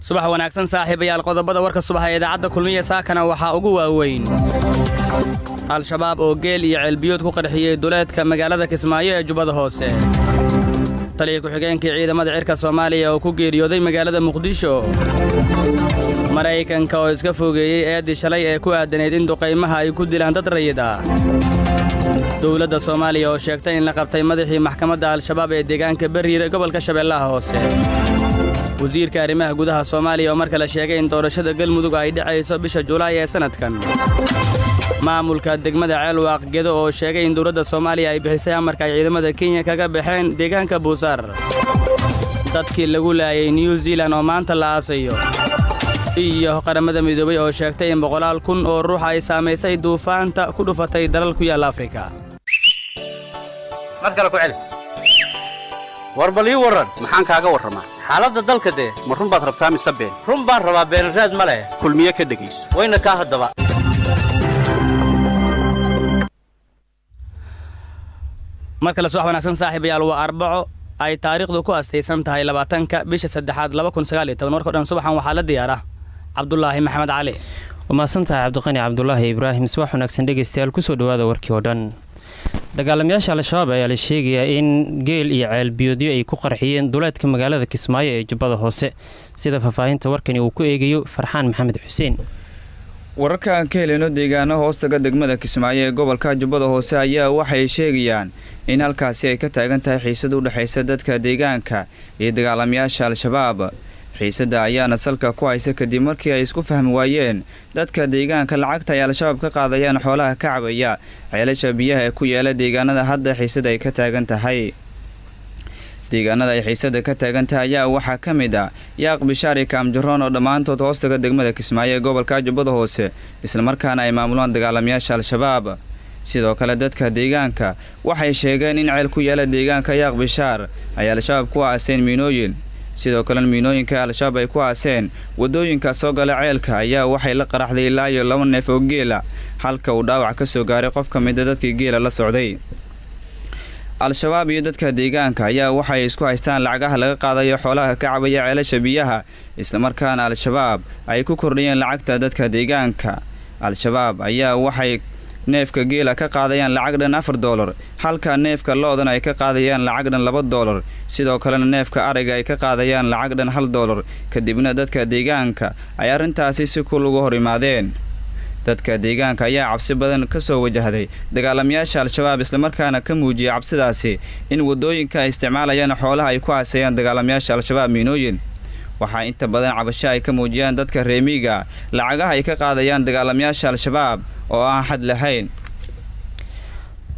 subax wanaagsan saaxiibayaal qodobada warka subax ee idaacadda kulmiye saakana waxaa ugu waaweyn al-shabaab oo geel iyo ceelbiyood ku qarxiyey duleedka magaalada Kismaayo ee Jubbada Hoose taliye ku-xigeenka ciidamada cirka Soomaaliya oo ku geeriyooday magaalada Muqdisho Mareykanka oo iska fogeeyay eedii shalay ee ku aadaneyd in duqeymaha ay ku dilaan dad rayid ah dowladda Soomaaliya oo sheegtay in la qabtay madaxii maxkamadda al-shabaab ee deegaanka Bariire gobolka Shabeellaha Hoose wasiirka arrimaha gudaha Soomaaliya oo markale sheegay in doorashada galmudug ay dhacayso bisha Juulaay ee sanadkan maamulka degmada Ceelwaaq Gedo oo sheegay in dowladda Soomaaliya ay bixisay amarka ay ciidamada Kenya kaga baxeen deegaanka Buusar dadkii lagu laayay New Zealand oo maanta la aasayo iyo qaramada midoobay oo sheegtay in 100,000 oo ruux ay saameysay duufaanta ku dhufatay dalal ku yaal Afrika madkala ku celi warbali waran maxaan kaaga waramaa xaaladda dalka ma run baad rabtaa mise been run baan rabaa been raad ma leh kulmiye ka dhageyso wayna ka hadaba markale soo wanaagsan saaxiibayaal waa Arbaco ay taariikhdu ku astaysan tahay 20ka bisha 3aad 2019 warka dhan subaxan waxaa la diyaaraa Cabdullaahi Maxamed Cali وماسنتها عبد القني عبد الله إبراهيم صباح ونكسن دقيستيال كسو دوادا وركي ودان dagaalamayaasha al-shabaab ayaa la sheegayaa in geel iyo ceelbiyoodyo ay ku qarxiyeen duleedka magaalada Kismaayo ee Jubbada Hoose sida faafahinta warkani uu ku eegayo Farxaan Maxamed Xuseen wararka aan ka helino deegaano hoostaga degmada Kismaayo ee gobolka Jubbada Hoose ayaa waxay sheegayaan in halkaasi ay ka taagan tahay xiisad u dhaxaysa dadka deegaanka iyo dagaalamayaasha al-shabaab xiisada ayaana salka ku haysa kadib markii ay isku fahmi waayeen dadka deegaanka lacagta ay al-shabaab ka qaadayaan xoolaha ka cabaya ceelasha biyaha ee ku yaala deegaanada hadda xiisada ay ka taagan tahay deegaanada ay xiisada ka taagan tahay ayaa waxaa ka mid ah Yaaq Bishaari Kaamjaroon oo dhammaantood hoostaga degmada Kismaayo ee gobolka Jubbada Hoose isla markaana ay maamulaan dagaalamayaasha al-shabaab sidoo kale dadka deegaanka waxay sheegeen in ceel ku yaala deegaanka Yaaq Bishaar ay al-shabaab ku aaseen miinooyin sidoo kale miinooyinka al-shabaab ay ku aaseen wadooyinka soo gala ceelka ayaa waxay la qaraxday ilaa iyo 2 neef oo geela halka uu dhaawac ka soo gaaray qof ka mid ah dadkii geela la socday al-shabaab iyo dadka deegaanka ayaa waxay isku haystaan lacagaha laga qaadayo xoolaha ka cabaya ceelasha biyaha isla markaana al-shabaab ay ku kordhiyeen lacagta dadka deegaanka al-shabaab ayaa waxay neefka geela ka qaadayaan lacag dhan $4 halka neefka lo'dan ay ka qaadayaan lacag dhan $2 sidoo kale neefka ariga ay ka qaadayaan lacag dhan $1 kadibna dadka deegaanka ay arintaasi si ku lagu hor imaadeen dadka deegaanka ayaa cabsi badan ka soo wajahday dagaalamayaasha al-shabaab isla markaana ka muujiyay cabsidaasi in wadooyinka ay isticmaalayaan xoolaha ay ku aasayaan dagaalamayaasha al-shabaab miinooyin waxaa inta badan cabasho ay ka muujiyaan dadka reemiga lacagaha ay ka qaadayaan dagaalamayaasha al-shabaab oo aan xad lahayn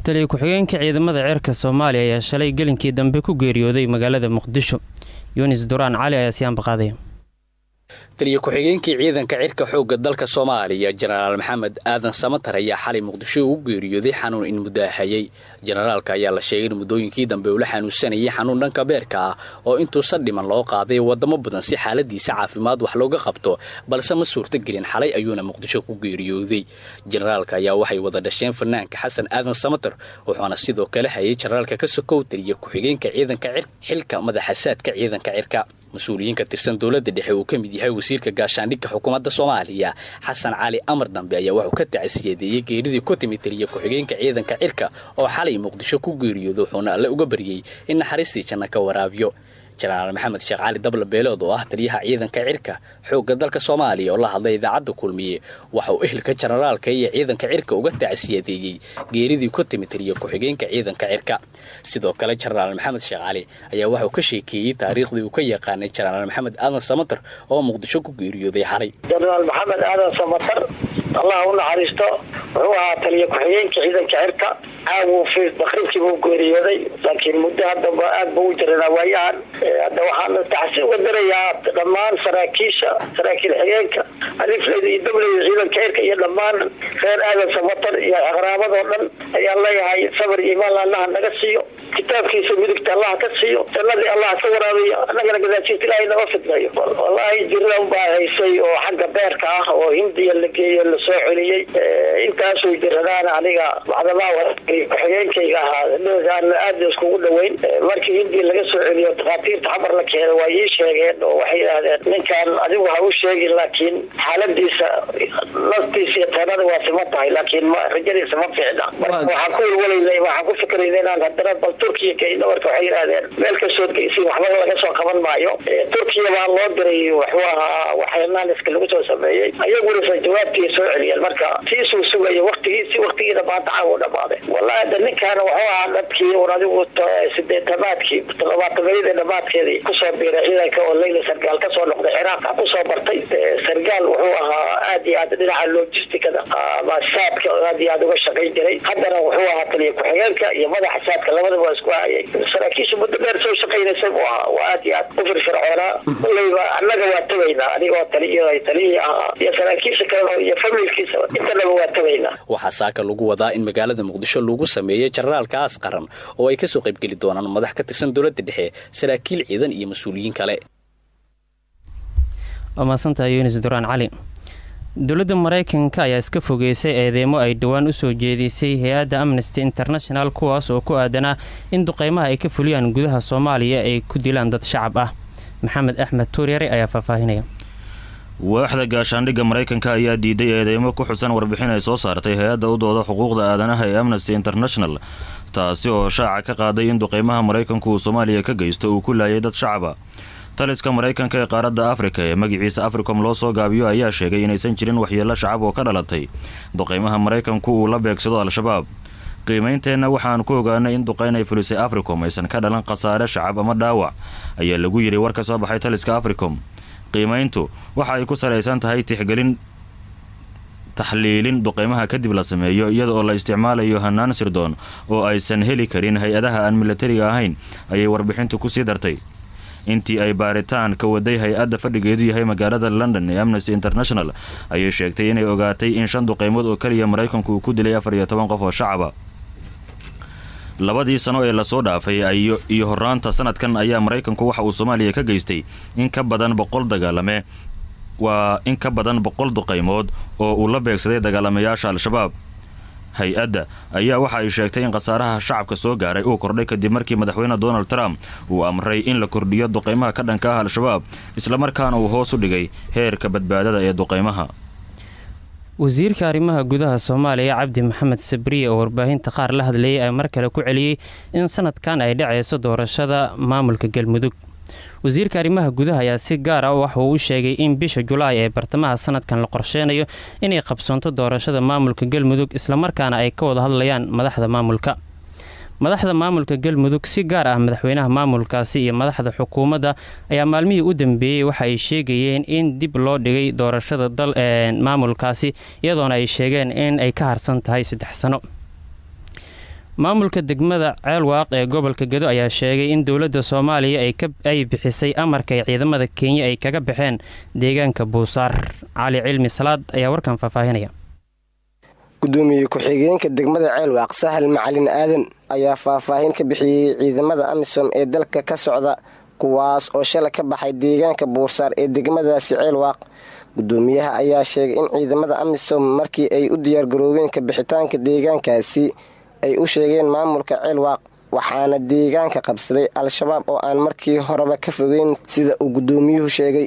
taliye ku-xigeenka ciidamada cirka Soomaaliya ayaa shalay gelinkii dambe ku geeriyooday magaalada Muqdisho Yunis Duraan Cali ayaa siyaan baqaaday taliye ku-xigeenkii ciidanka cirka xoogga dalka Soomaaliya Generaal Maxamed Aadan Samatar ayaa xalay Muqdisho u geeriyooday xanuun in mudahayay generaalka ayaa la sheegay in muddooyinkii dambe uu la xanuunsanayay xanuun dhanka beerka ah oo intuu sadhiman loo qaaday wadamo badan si xaaladiisa caafimaad wax looga qabto balse ma suurtagelin xalay ayuuna Muqdisho ku geeriyooday generaalka ayaa waxay wada dhasheen fanaanka Xasan Aadan Samatar wuxuuna sidoo kale hayay generaalka ka sokow taliye ku-xigeenka ciidanka cirka xilka madaxasaadka ciidanka cirka مسؤولين كترسن دولة الدحيح وكمدي هاي وزير كجاشانك حكومة الصومالية حسن علي أمر دنبي أيه وحو كتعسيدي جيريدي كوتيمتريه كحجين كعيدا كعركة أو حالي مقدشو كوجيريو ذوحنا لا أجبريه إن حرستي كنا كورابيو جنرال محمد شيخ علي دبل بيلود oo ah taliyaha ciidanka cirka xoogga dalka Soomaaliya oo la hadlay idaacada kulmiye waxa uu ehelka generaalka iyo ciidanka cirka uga tacsiyadeeyay geeridii ku timid taliye ku-xigeenka ciidanka cirka sidoo kale generaal maxamed sheekh cali ayaa waxa uu ka sheekeeyay taariikhdii uu ka yaqaanay generaal maxamed aadan samatar oo muqdisho ku geeriyooday xalay generaal maxamed aadan samatar Allah uu naxariisto wuxuu ahaa taliye ku-xigeenka ciidanka cirka aawu fi bakhrikii uu geeriyooday laakiin muddo hadda aad buu jiraa waayaan هذا وحنا تحسين ودريا دمان سراكيل حيانك ألف الذي دبل يزيد الكير كي دمان خير هذا سمطر يا أغرابه ضمن يا الله هاي صبر إيمان الله نقصيه كتاب كي سميدك الله كسيه الذي الله صور هذه أنا قلنا كذا شيء تلاقي نوفت لي والله جرّا وباهي شيء وحق بيركه وهندي اللي ساحلي أنت شو جرّنا عليها بعد ما ورقي taliya ku-xigeenkayga ahaa aan aad iskugu dhaweyn markii hindii laga soo celiyo dhakhaatiirta xamar la keenay waa ii sheegeen oo waxay yidhaahdeen ninkan adigu ha u sheegin laakiin xaaladiisa naftiisa iyo teenada waa sima tahay laakiin rajadiisa ma fiicna waxaan ku walwalaynay waxaan ku fikiraynay inaan haddana bal turkiya kayna marka waxay yidhaahdeen meel kastood geysi waxba laga soo qaban maayo turkiya baa loo diray wuxuu ahaa waxyanaaniska lagu soo sameeyey ayaguna jawaabtii soo celiyeen marka tiisuu sugaya waqtigiina maanta caawa dhamaaday wallahi hadda ninkaana wuxuu ahaa dadkii un adigu 80-aadkii 70-aadii dhamaadkeedii kusoo biiray ciidanka oo leyla sargaal kasoo noqday ciraaq kusoo bartay sargaal wuxuu ahaa aad iyo aad dhinaca logisticada ama saadka aad iyo aad uga shaqayn jiray haddana wuxuu ahaa taliya ku-xigeenka iyo madaxa saadka labadaba waa isku hayay saraakiisha muddo dheer soo shaqaynaysay buu ahaa waa aad iyo aad u firfircoonaa kulleyba annaga waa tagaynaa anigoo taliyihii ahaa iyo saraakiisha kale iyo familkiisa intanaba waa tagaynaa waxaa saaka lagu wadaa in magaalada muqdisho lagu sameeyey jenaraalka aas qaran oo ay kasoo qaybgeli doonaan madax ka tirsan dowladda dhexe saraakiil ciidan iyo mas-uuliyiin kale. waa mahadsantahay yunis duraan cali. dowladda maraykanka ayaa iska fogeysay eedeymo ay dhowaan u soo jeedisay hay-adda Amnesty International kuwaas oo ku aadanaa in duqeymaha ay ka fuliyaan gudaha Soomaaliya ay ku dilaan dad shacab ah. maxamed axmed tuuryare ayaa faahfaahinaya. waaxda gaashaandhigga maraykanka ayaa diiday eedeymo ku xusan warbixin ay soo saartay hay-adda u dooda xuquuqda aadanaha ee Amnesty International taasi oo shaaca ka qaaday in duqeymaha maraykanku uu Soomaaliya ka geysto uu ku laayay dad shacab ah. taliska maraykanka ee qaaradda Afrika ee magaciisa Africom loo soo gaabiyo ayaa sheegay inaysan jirin waxyeello shacab oo ka dhalatay duqeymaha maraykanku uu la beegsado al-shabaab. qiimaynteena waxaan ku ogaanay in duqeyn ay fulisay Africom aysan ka dhalan khasaare shacab ama dhaawac ayaa lagu yiri war ka soo baxay taliska Africom. qiimayntu waxa ay ku salaysan tahay taxliilin duqeymaha kadib la sameeyo iyada oo la isticmaalayo hanaan sirdoon oo aysan heli karin hay-adaha aan militariga ahayn ayay warbixintu ku sii dartay. intii ay baaritaan ka waday hay-adda fadhigeedu yahay magaalada London ee Amnesty International ayay sheegtay inay ogaatay in 5 duqeymood oo kaliya Maraykanku uu ku dilay 14 qof oo shacab ah. labadii sano ee la soo dhaafay iyo horaanta sanadkan ayaa Maraykanku waxa uu Soomaaliya ka geystay in ka badan 100 dagaalame waa in ka badan 100 duqeymood oo uu la beegsaday dagaalamayaasha al-shabaab. hay-adda ayaa waxa ay sheegtay in khasaaraha shacabka soo gaaray uu kordhay kadib markii madaxweyne Donald Trump uu amray in la kordhiyo duqeymaha ka dhanka ah al-shabaab isla markaana uu hoos u dhigay heerka badbaadada ee duqeymaha. wasiirka arrimaha gudaha Soomaaliya Cabdi Maxamed Sabriye oo warbaahinta qaar la hadlayay ay mar kale ku celiyay in sanadkan ay dhacayso doorashada maamulka Galmudug. wasiirka arrimaha gudaha ayaa si gaar ah waxa uu sheegay in bisha Julaay ee bartamaha sanadkan la qorsheenayo inay qabsoonto doorashada maamulka Galmudug isla markaana ay ka wada hadlayaan madaxda maamulka Galmudug si gaar ah madaxweynaha maamulkaasi iyo madaxda xukuumadda ayaa maalmihii u dambeeyay waxa ay sheegayeen in dib loo dhigay doorashada maamulkaasi iyadoona ay sheegeen in ay ka harsan tahay 3 sano. maamulka degmada Ceelwaaq ee gobolka Gedo ayaa sheegay in dowladda Soomaaliya ay bixisay amarka ay ciidamada Kenya ay kaga baxeen deegaanka Buusaar. Cali Cilmi Salaad ayaa warkan faahfaahinaya. gudoomiye ku-xigeenka degmada Ceelwaaq Sahal Macalin Aadan ayaa faahfaahin ka bixiyay ciidamada AMISOM ee dalka ka socda kuwaas oo shalay ka baxay deegaanka Buusaar ee degmadaasi Ceelwaaq. gudoomiyaha ayaa sheegay in ciidamada AMISOM markii ay u diyaar garoobeen ka bixitaanka deegaankaasi ay u sheegeen maamulka Ceelwaaq waxaana deegaanka qabsaday al-shabaab oo aan markii horeba ka fogeyn sida uu gudoomiyuhu sheegay.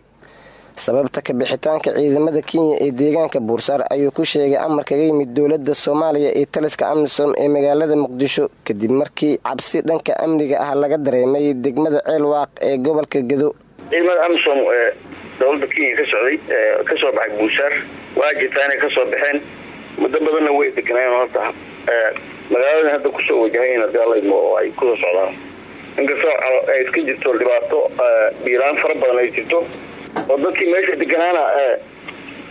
sababta ka bixitaanka ciidamada Kenya ee deegaanka Buusaar ayuu ku sheegay amar kaga yimid dowladda Soomaaliya ee taliska AMISOM ee magaalada Muqdisho kadib markii cabsi dhanka amniga ah laga dareemay degmada Ceelwaaq ee gobolka Gedo. ciidamada AMISOM ee dowladda Kenya ka socday ka soo baxay Buusaar waa jirtaan ka soo baxeen muddo badanna way deganayeen horta magaalada hadda ku soo wajahayna daalaymo oo ay ku socdaan inkastoo ay iska jirto dhibaato biiraan fara badan ay jirto oo dadkii meesha deganaana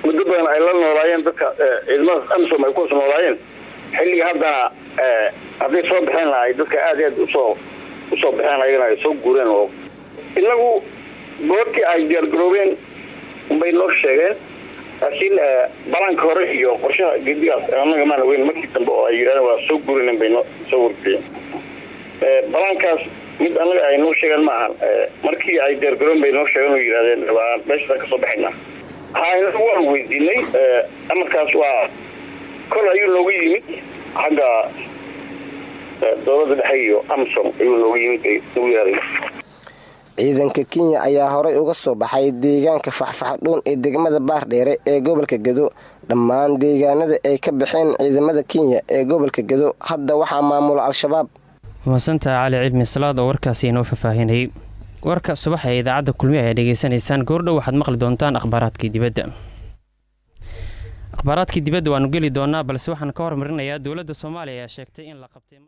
muddo badan ay la noolaayeen dadka ciidamada AMISOM ay ku noolaayeen xilliga haddana hadday soo baxeen ay dadka aad usoo baxeen ayagana ay soo guureen oo inagu goortii ay diyaargaroobeen unbay noo sheegeen laakiin balanka hore iyo qorshaha gedigaas anaga maana weyn markii dambe oo ay yidhahdeen waa soo guurinen bay soo wargeyeen balankaas mid anaga ay noo sheegeen ma ahan markii ay diyaargaroon bay noo sheegeen oo yidhahdeen waa meesha ka soo baxaynaa inagu waan weydiinay amarkaas waa kol ayuu noogu yimid xagga dowladda dhexe iyo amisom ayuu noogu yimid bay nagu yeeray. ciidanka Kenya ayaa horay uga soo baxay deegaanka Faxfaxdhuun ee degmada Baardheere ee gobolka Gedo. dhammaan deegaanada ay ka baxeen ciidamada Kenya ee gobolka Gedo hadda waxaa maamula Al-Shabaab. Masanta Cali Cilmi Salaad oo warkaasi inoo faafahinay. warka subax ee idaacadda kulmiye ay dhageysanaysaan goordhow waxaad maqli doontaan akhbaaraadkii dibadda waanu geli doonaa balse waxaan ka hormarinayaa dowladda Soomaaliya ayaa sheegtay in la qabtay